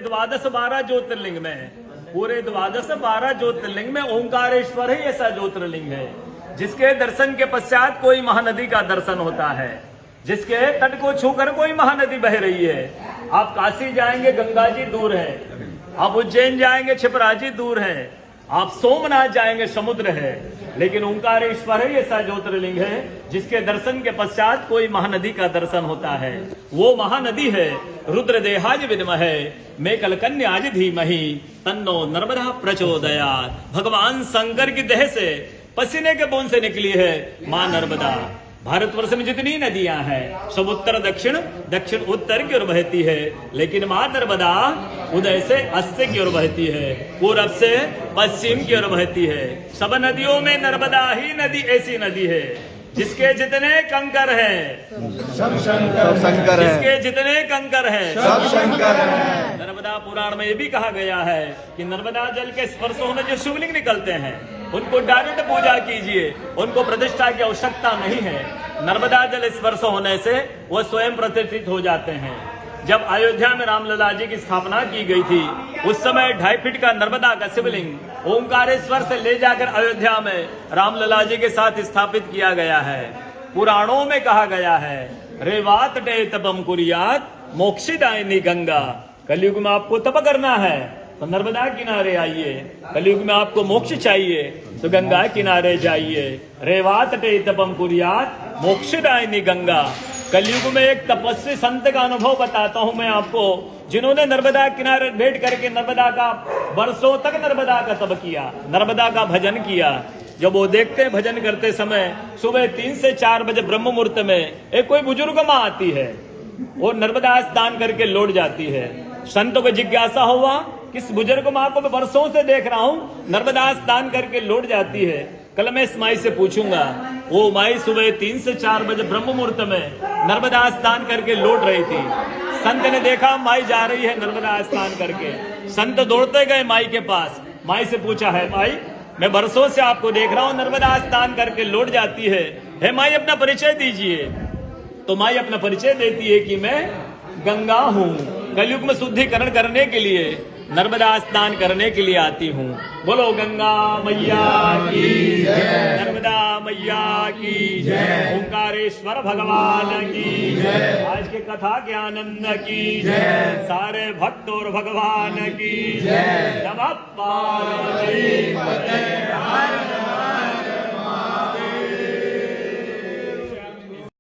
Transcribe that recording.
द्वादश 12 ज्योतिर्लिंग में, पूरे द्वादश 12 ज्योतिर्लिंग में ओंकारेश्वर ही ऐसा ज्योतिर्लिंग है जिसके दर्शन के पश्चात कोई महानदी का दर्शन होता है, जिसके तट को छूकर कोई महानदी बह रही है। आप काशी जाएंगे गंगा जी दूर है, आप उज्जैन जाएंगे क्षिप्रा जी दूर है, आप सोमनाथ जाएंगे समुद्र है, लेकिन ओंकारेश्वर ही ऐसा ज्योतिर्लिंग है जिसके दर्शन के पश्चात कोई महानदी का दर्शन होता है। वो महानदी है रुद्रदेहाज विद्महे मेकल कन्याज धीमहि तन्नो नर्मदा प्रचोदयात्। भगवान शंकर की देह से पसीने के बूंद से निकली है मां नर्मदा। भारतवर्ष में जितनी नदियां हैं सब उत्तर दक्षिण, दक्षिण उत्तर की ओर बहती है, लेकिन मां नर्मदा उदय से अस्त की ओर बहती है, पूरब से पश्चिम की ओर बहती है। सब नदियों में नर्मदा ही नदी ऐसी नदी है जिसके जितने कंकर हैं सब शंकर है, जिसके जितने कंकर हैं सब शंकर है। नर्मदा पुराण में ये भी कहा गया है कि नर्मदा जल के स्पर्श होने जो शिवलिंग निकलते हैं उनको डायरेक्ट पूजा कीजिए, उनको प्रतिष्ठा की आवश्यकता नहीं है। नर्मदा जल स्पर्श होने से वो स्वयं प्रतिष्ठित हो जाते हैं। जब अयोध्या में रामलला जी की स्थापना की गई थी उस समय 2.5 फीट का नर्मदा का शिवलिंग ओंकारेश्वर से ले जाकर अयोध्या में रामलला जी के साथ स्थापित किया गया है। पुराणों में कहा गया है रेवात डे तपम कुरियात मोक्षिदायिनी गंगा। कलयुग में आपको तप करना है तो नर्मदा किनारे आइए, कलयुग में आपको मोक्ष चाहिए तो गंगा किनारे जाइए। रेवात डे तपम कुरियात मोक्षिदायिनी गंगा। कलयुग में एक तपस्वी संत का अनुभव बताता हूं मैं आपको, जिन्होंने नर्मदा किनारे बैठ करके नर्मदा का वर्षों तक नर्मदा का तप किया, नर्मदा का भजन किया। जब वो देखते हैं भजन करते समय सुबह 3 से 4 बजे ब्रह्म मुहूर्त में एक कोई बुजुर्ग माँ आती है, वो नर्मदा स्नान करके लौट जाती है। संतों को जिज्ञासा हुआ किस बुजुर्ग माँ को मैं वर्षों से देख रहा हूँ नर्मदा स्नान करके लौट जाती है, कल मैं इस माई से पूछूंगा। वो माई सुबह 3 से 4 बजे ब्रह्म मुहूर्त में नर्मदा स्नान करके लौट रही थी। संत ने देखा माई जा रही है नर्मदा स्नान करके, संत दौड़ते गए माई के पास, माई से पूछा है माई मैं वर्षों से आपको देख रहा हूँ नर्मदा स्नान करके लौट जाती है माई अपना परिचय दीजिए। तो माई अपना परिचय देती है कि मैं गंगा हूँ, कलयुग में शुद्धिकरण करने के लिए नर्मदा स्नान करने के लिए आती हूँ। बोलो गंगा मैया की जय, नर्मदा मैया की जय, ओंकारेश्वर भगवान की जय, आज के कथा के आनंद की जय, सारे भक्त और भगवान की जय। नमः पार्वती पते हर